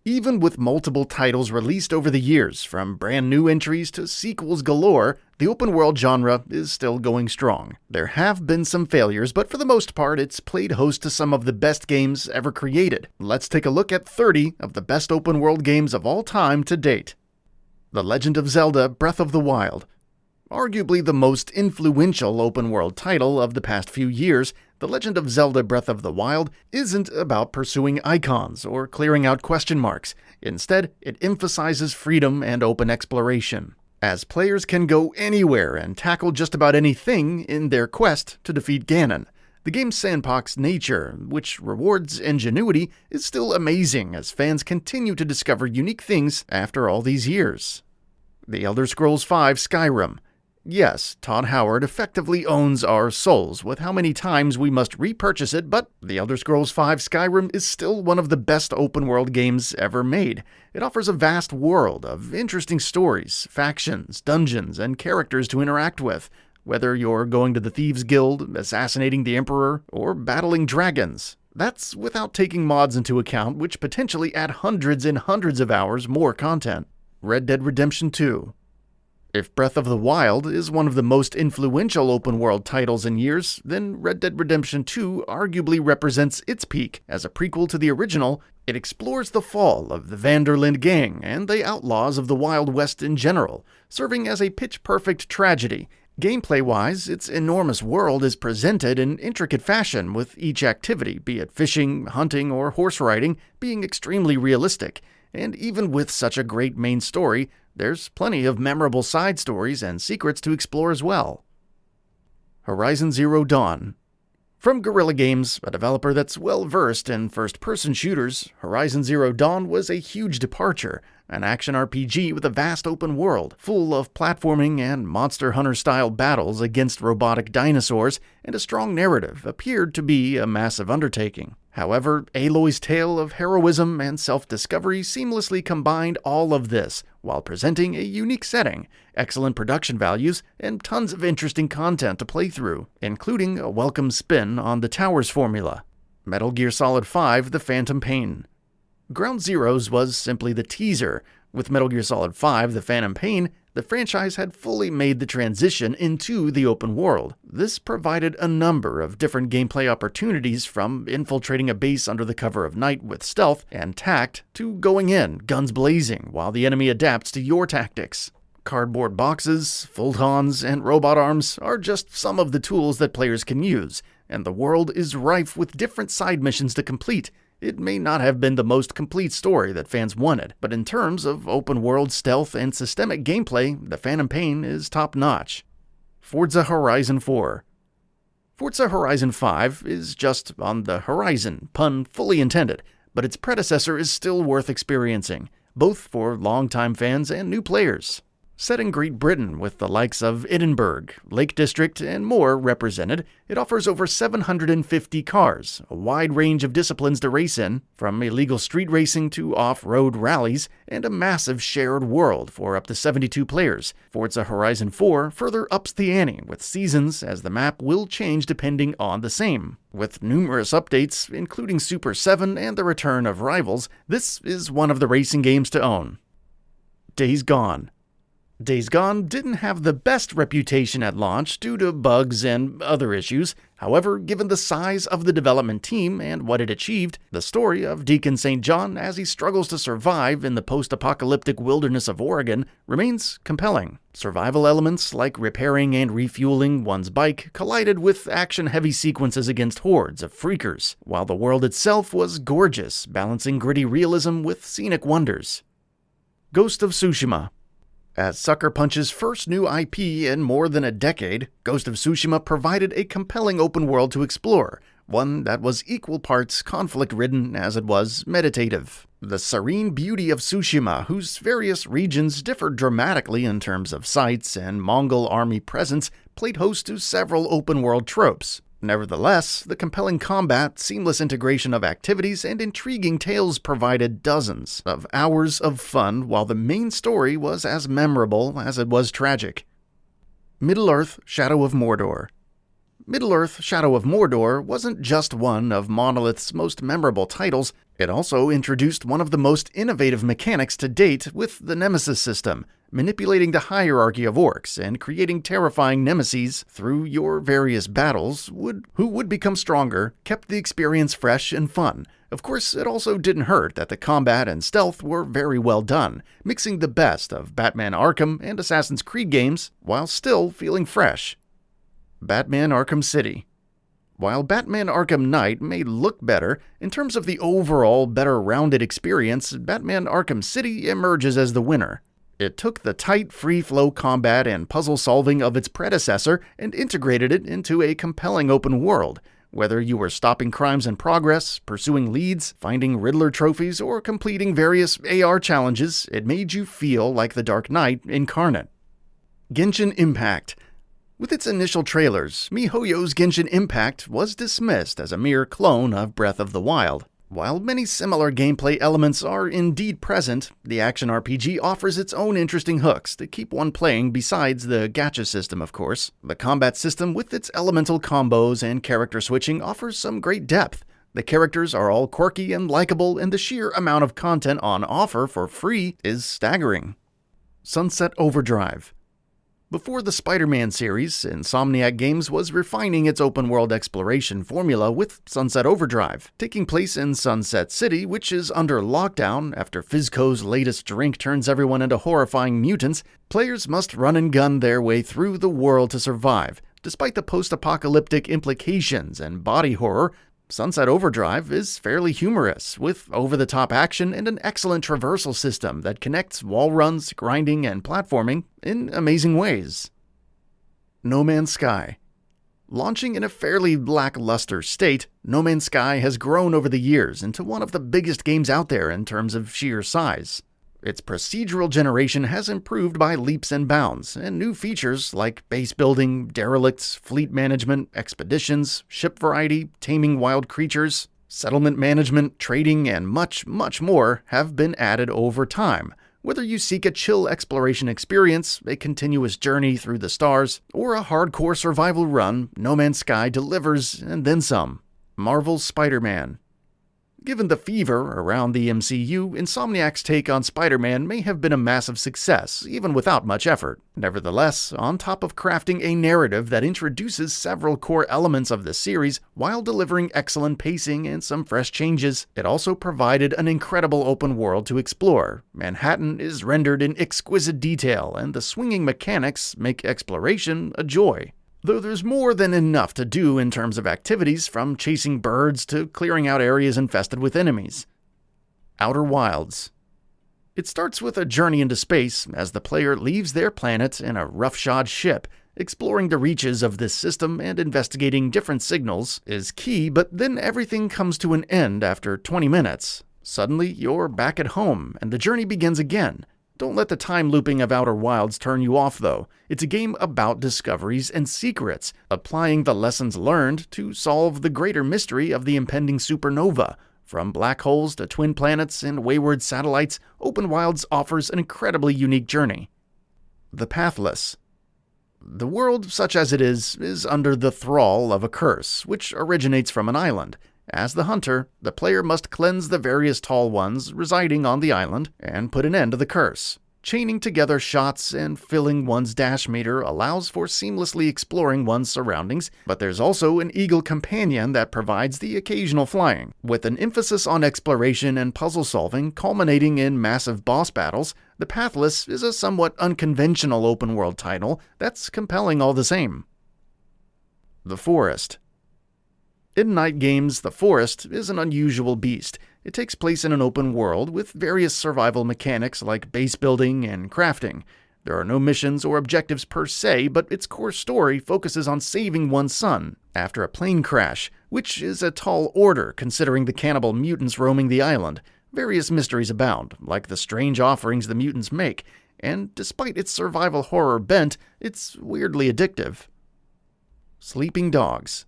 Even with multiple titles released over the years, from brand new entries to sequels galore, the open world genre is still going strong. There have been some failures, but for the most part, it's played host to some of the best games ever created. Let's take a look at 30 of the best open world games of all time to date. The Legend of Zelda: Breath of the Wild. Arguably the most influential open world title of the past few years, The Legend of Zelda: Breath of the Wild isn't about pursuing icons or clearing out question marks. Instead, it emphasizes freedom and open exploration, as players can go anywhere and tackle just about anything in their quest to defeat Ganon. The game's sandbox nature, which rewards ingenuity, is still amazing as fans continue to discover unique things after all these years. The Elder Scrolls V: Skyrim. Yes, Todd Howard effectively owns our souls with how many times we must repurchase it, but The Elder Scrolls V: Skyrim is still one of the best open-world games ever made. It offers a vast world of interesting stories, factions, dungeons, and characters to interact with, whether you're going to the Thieves Guild, assassinating the Emperor, or battling dragons. That's without taking mods into account, which potentially add hundreds and hundreds of hours more content. Red Dead Redemption 2. If Breath of the Wild is one of the most influential open-world titles in years, then Red Dead Redemption 2 arguably represents its peak. As a prequel to the original, it explores the fall of the Vanderlyn gang and the outlaws of the Wild West in general, serving as a pitch-perfect tragedy. Gameplay-wise, its enormous world is presented in intricate fashion, with each activity, be it fishing, hunting, or horse riding, being extremely realistic. And even with such a great main story, there's plenty of memorable side stories and secrets to explore as well. Horizon Zero Dawn. From Guerrilla Games, a developer that's well-versed in first-person shooters, Horizon Zero Dawn was a huge departure, an action RPG with a vast open world, full of platforming and Monster Hunter-style battles against robotic dinosaurs, and a strong narrative appeared to be a massive undertaking. However, Aloy's tale of heroism and self-discovery seamlessly combined all of this, while presenting a unique setting, excellent production values, and tons of interesting content to play through, including a welcome spin on the Towers formula. Metal Gear Solid V: The Phantom Pain. Ground Zeroes was simply the teaser. With Metal Gear Solid V: The Phantom Pain, the franchise had fully made the transition into the open world. This provided a number of different gameplay opportunities, from infiltrating a base under the cover of night with stealth and tact, to going in, guns blazing, while the enemy adapts to your tactics. Cardboard boxes, fultons, and robot arms are just some of the tools that players can use, and the world is rife with different side missions to complete. It may not have been the most complete story that fans wanted, but in terms of open-world stealth and systemic gameplay, The Phantom Pain is top-notch. Forza Horizon 4. Forza Horizon 5 is just on the horizon, pun fully intended, but its predecessor is still worth experiencing, both for longtime fans and new players. Set in Great Britain with the likes of Edinburgh, Lake District, and more represented, it offers over 750 cars, a wide range of disciplines to race in, from illegal street racing to off-road rallies, and a massive shared world for up to 72 players. Forza Horizon 4 further ups the ante with seasons, as the map will change depending on the same. With numerous updates, including Super 7 and the return of Rivals, this is one of the racing games to own. Days Gone. Days Gone didn't have the best reputation at launch due to bugs and other issues. However, given the size of the development team and what it achieved, the story of Deacon St. John as he struggles to survive in the post-apocalyptic wilderness of Oregon remains compelling. Survival elements like repairing and refueling one's bike collided with action-heavy sequences against hordes of freakers, while the world itself was gorgeous, balancing gritty realism with scenic wonders. Ghost of Tsushima. As Sucker Punch's first new IP in more than a decade, Ghost of Tsushima provided a compelling open world to explore, one that was equal parts conflict-ridden as it was meditative. The serene beauty of Tsushima, whose various regions differed dramatically in terms of sites and Mongol army presence, played host to several open-world tropes. Nevertheless, the compelling combat, seamless integration of activities, and intriguing tales provided dozens of hours of fun, while the main story was as memorable as it was tragic. Middle-earth: Shadow of Mordor. Middle-earth: Shadow of Mordor wasn't just one of Monolith's most memorable titles, it also introduced one of the most innovative mechanics to date with the Nemesis system, manipulating the hierarchy of orcs and creating terrifying nemeses through your various battles who would become stronger, kept the experience fresh and fun. Of course, it also didn't hurt that the combat and stealth were very well done, mixing the best of Batman Arkham and Assassin's Creed games while still feeling fresh. Batman Arkham City. While Batman Arkham Knight may look better, in terms of the overall better rounded experience, Batman Arkham City emerges as the winner. It took the tight, free-flow combat and puzzle solving of its predecessor and integrated it into a compelling open world. Whether you were stopping crimes in progress, pursuing leads, finding Riddler trophies, or completing various AR challenges, it made you feel like the Dark Knight incarnate. Genshin Impact. With its initial trailers, MiHoYo's Genshin Impact was dismissed as a mere clone of Breath of the Wild. While many similar gameplay elements are indeed present, the action RPG offers its own interesting hooks to keep one playing besides the gacha system, of course. The combat system with its elemental combos and character switching offers some great depth. The characters are all quirky and likable, and the sheer amount of content on offer for free is staggering. Sunset Overdrive. Before the Spider-Man series, Insomniac Games was refining its open-world exploration formula with Sunset Overdrive, taking place in Sunset City, which is under lockdown after Fizco's latest drink turns everyone into horrifying mutants. Players must run and gun their way through the world to survive. Despite the post-apocalyptic implications and body horror, Sunset Overdrive is fairly humorous, with over-the-top action and an excellent traversal system that connects wall runs, grinding, and platforming in amazing ways. No Man's Sky. Launching in a fairly lackluster state, No Man's Sky has grown over the years into one of the biggest games out there in terms of sheer size. Its procedural generation has improved by leaps and bounds, and new features like base building, derelicts, fleet management, expeditions, ship variety, taming wild creatures, settlement management, trading, and much, much more have been added over time. Whether you seek a chill exploration experience, a continuous journey through the stars, or a hardcore survival run, No Man's Sky delivers and then some. Marvel's Spider-Man. Given the fever around the MCU, Insomniac's take on Spider-Man may have been a massive success, even without much effort. Nevertheless, on top of crafting a narrative that introduces several core elements of the series while delivering excellent pacing and some fresh changes, it also provided an incredible open world to explore. Manhattan is rendered in exquisite detail, and the swinging mechanics make exploration a joy. Though there's more than enough to do in terms of activities, from chasing birds to clearing out areas infested with enemies. Outer Wilds. It starts with a journey into space as the player leaves their planet in a roughshod ship. Exploring the reaches of this system and investigating different signals is key, but then everything comes to an end after 20 minutes. Suddenly, you're back at home, and the journey begins again. Don't let the time looping of Outer Wilds turn you off, though. It's a game about discoveries and secrets, applying the lessons learned to solve the greater mystery of the impending supernova. From black holes to twin planets and wayward satellites, Open Wilds offers an incredibly unique journey. The Pathless. The world, such as it is under the thrall of a curse, which originates from an island. As the hunter, the player must cleanse the various tall ones residing on the island and put an end to the curse. Chaining together shots and filling one's dash meter allows for seamlessly exploring one's surroundings, but there's also an eagle companion that provides the occasional flying. With an emphasis on exploration and puzzle solving culminating in massive boss battles, The Pathless is a somewhat unconventional open-world title that's compelling all the same. The Forest. In Night Games, The Forest is an unusual beast. It takes place in an open world with various survival mechanics like base building and crafting. There are no missions or objectives per se, but its core story focuses on saving one's son after a plane crash, which is a tall order considering the cannibal mutants roaming the island. Various mysteries abound, like the strange offerings the mutants make, and despite its survival horror bent, it's weirdly addictive. Sleeping Dogs.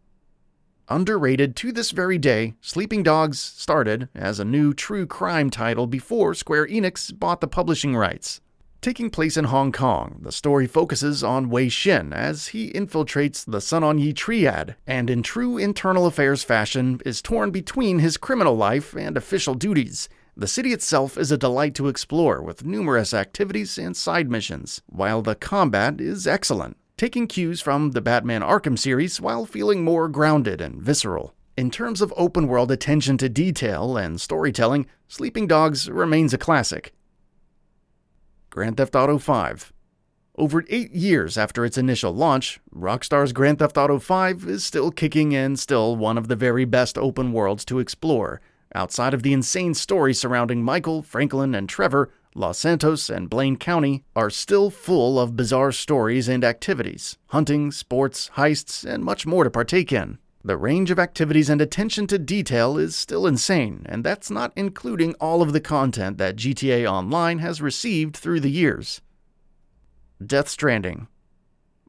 Underrated to this very day, Sleeping Dogs started as a new true crime title before Square Enix bought the publishing rights. Taking place in Hong Kong, the story focuses on Wei Xin as he infiltrates the Sun On Yi triad, and in true internal affairs fashion is torn between his criminal life and official duties. The city itself is a delight to explore with numerous activities and side missions, while the combat is excellent, taking cues from the Batman Arkham series while feeling more grounded and visceral. In terms of open-world attention to detail and storytelling, Sleeping Dogs remains a classic. Grand Theft Auto V. Over 8 years after its initial launch, Rockstar's Grand Theft Auto V is still kicking and still one of the very best open worlds to explore. Outside of the insane story surrounding Michael, Franklin, and Trevor, Los Santos and Blaine County are still full of bizarre stories and activities, hunting, sports, heists, and much more to partake in. The range of activities and attention to detail is still insane, and that's not including all of the content that GTA Online has received through the years. Death Stranding.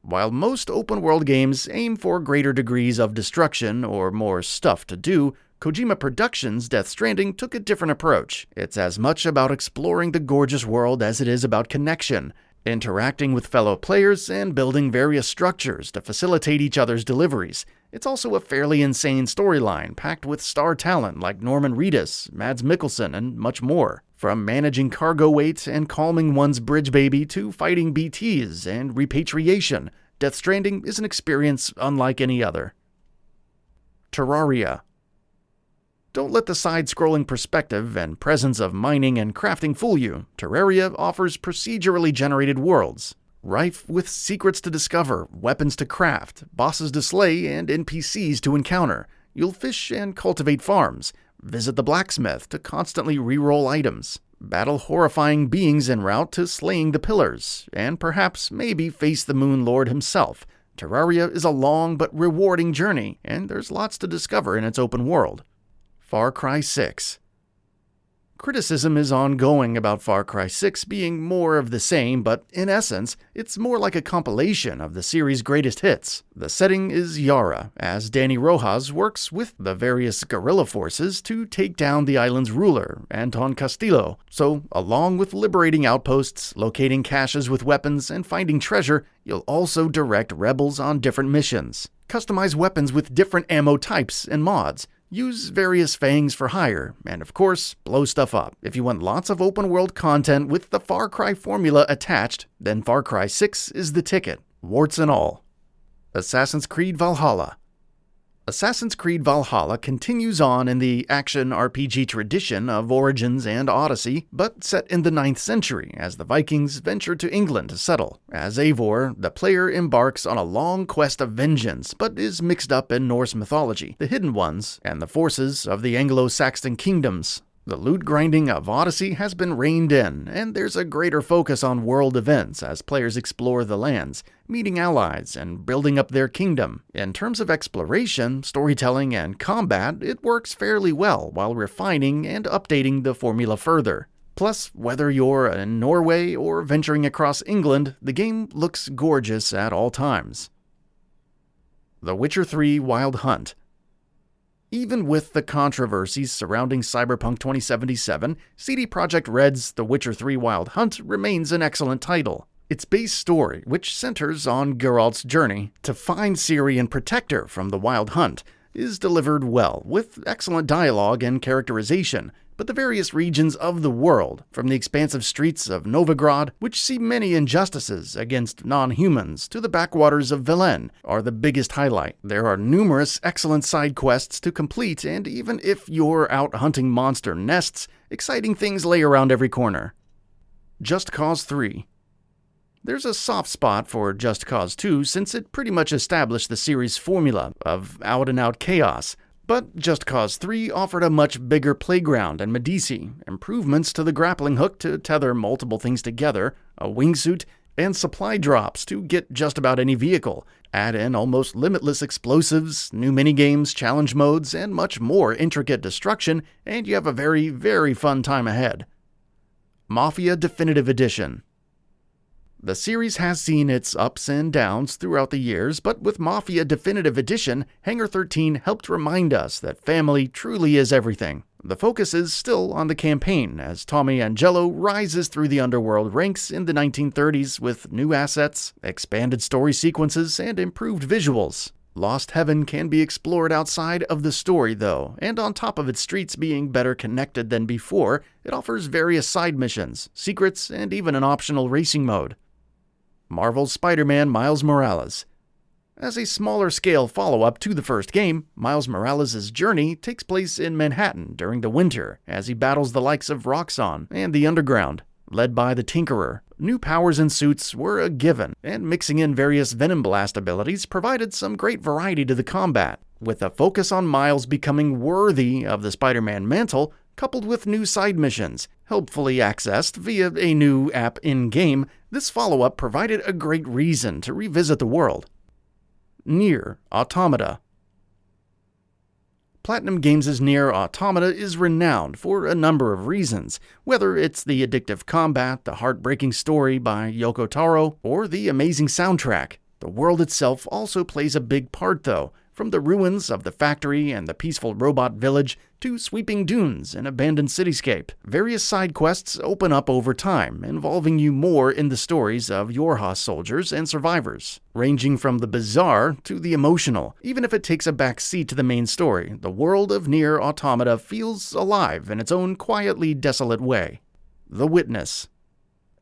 While most open-world games aim for greater degrees of destruction or more stuff to do, Kojima Productions' Death Stranding took a different approach. It's as much about exploring the gorgeous world as it is about connection, interacting with fellow players, and building various structures to facilitate each other's deliveries. It's also a fairly insane storyline, packed with star talent like Norman Reedus, Mads Mikkelsen, and much more. From managing cargo weight and calming one's bridge baby to fighting BTs and repatriation, Death Stranding is an experience unlike any other. Terraria. Don't let the side-scrolling perspective and presence of mining and crafting fool you. Terraria offers procedurally generated worlds, rife with secrets to discover, weapons to craft, bosses to slay, and NPCs to encounter. You'll fish and cultivate farms, visit the blacksmith to constantly re-roll items, battle horrifying beings en route to slaying the pillars, and perhaps maybe face the Moon Lord himself. Terraria is a long but rewarding journey, and there's lots to discover in its open world. Far Cry 6. Criticism is ongoing about Far Cry 6 being more of the same, but in essence, it's more like a compilation of the series' greatest hits. The setting is Yara, as Danny Rojas works with the various guerrilla forces to take down the island's ruler, Anton Castillo. So, along with liberating outposts, locating caches with weapons, and finding treasure, you'll also direct rebels on different missions. Customize weapons with different ammo types and mods. Use various fangs for hire, and of course, blow stuff up. If you want lots of open-world content with the Far Cry formula attached, then Far Cry 6 is the ticket, warts and all. Assassin's Creed Valhalla. Assassin's Creed Valhalla continues on in the action RPG tradition of Origins and Odyssey, but set in the 9th century as the Vikings venture to England to settle. As Eivor, the player embarks on a long quest of vengeance, but is mixed up in Norse mythology, the Hidden Ones, and the forces of the Anglo-Saxon kingdoms. The loot grinding of Odyssey has been reined in, and there's a greater focus on world events as players explore the lands, meeting allies, and building up their kingdom. In terms of exploration, storytelling, and combat, it works fairly well while refining and updating the formula further. Plus, whether you're in Norway or venturing across England, the game looks gorgeous at all times. The Witcher 3 Wild Hunt. Even with the controversies surrounding Cyberpunk 2077, CD Projekt Red's The Witcher 3 Wild Hunt remains an excellent title. Its base story, which centers on Geralt's journey to find Ciri and protect her from the Wild Hunt, is delivered well, with excellent dialogue and characterization, but the various regions of the world, from the expansive streets of Novigrad, which see many injustices against non-humans, to the backwaters of Velen, are the biggest highlight. There are numerous excellent side quests to complete, and even if you're out hunting monster nests, exciting things lay around every corner. Just Cause 3. There's a soft spot for Just Cause 2 since it pretty much established the series' formula of out-and-out chaos, but Just Cause 3 offered a much bigger playground and Medici, improvements to the grappling hook to tether multiple things together, a wingsuit, and supply drops to get just about any vehicle. Add in almost limitless explosives, new minigames, challenge modes, and much more intricate destruction, and you have a very, very fun time ahead. Mafia Definitive Edition. The series has seen its ups and downs throughout the years, but with Mafia Definitive Edition, Hangar 13 helped remind us that family truly is everything. The focus is still on the campaign, as Tommy Angelo rises through the underworld ranks in the 1930s with new assets, expanded story sequences, and improved visuals. Lost Heaven can be explored outside of the story though, and on top of its streets being better connected than before, it offers various side missions, secrets, and even an optional racing mode. Marvel's Spider-Man Miles Morales. As a smaller-scale follow-up to the first game, Miles Morales' journey takes place in Manhattan during the winter as he battles the likes of Roxxon and the Underground. Led by the Tinkerer, new powers and suits were a given, and mixing in various Venom Blast abilities provided some great variety to the combat, with a focus on Miles becoming worthy of the Spider-Man mantle, coupled with new side missions, helpfully accessed via a new app in-game. This follow-up provided a great reason to revisit the world. NIER AUTOMATA. Platinum Games' NIER AUTOMATA is renowned for a number of reasons, whether it's the addictive combat, the heartbreaking story by Yoko Taro, or the amazing soundtrack. The world itself also plays a big part though, from the ruins of the factory and the peaceful robot village to sweeping dunes and abandoned cityscape. Various side quests open up over time, involving you more in the stories of Yorha soldiers and survivors, ranging from the bizarre to the emotional. Even if it takes a back seat to the main story, the world of NIER Automata feels alive in its own quietly desolate way. The Witness.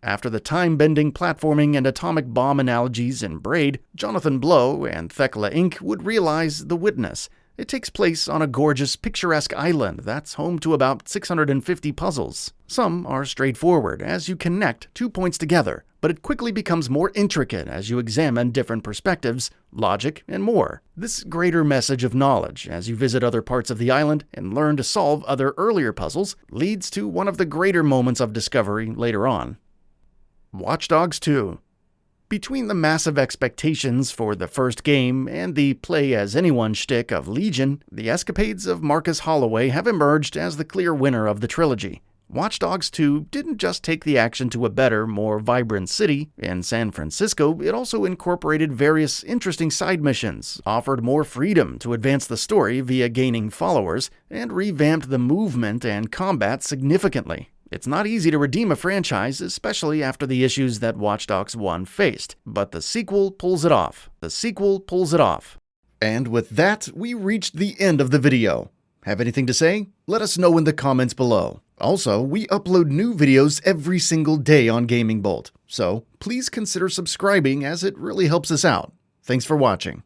After the time-bending platforming and atomic bomb analogies in Braid, Jonathan Blow and Thekla Inc. would realize The Witness. It takes place on a gorgeous, picturesque island that's home to about 650 puzzles. Some are straightforward as you connect 2 points together, but it quickly becomes more intricate as you examine different perspectives, logic, and more. This greater message of knowledge as you visit other parts of the island and learn to solve other earlier puzzles leads to one of the greater moments of discovery later on. Watch Dogs 2. Between the massive expectations for the first game and the play-as-anyone shtick of Legion, the escapades of Marcus Holloway have emerged as the clear winner of the trilogy. Watch Dogs 2 didn't just take the action to a better, more vibrant city. In San Francisco, it also incorporated various interesting side missions, offered more freedom to advance the story via gaining followers, and revamped the movement and combat significantly. It's not easy to redeem a franchise, especially after the issues that Watch Dogs 1 faced, but the sequel pulls it off. And with that, we reached the end of the video. Have anything to say? Let us know in the comments below. Also, we upload new videos every single day on GamingBolt, so please consider subscribing as it really helps us out. Thanks for watching.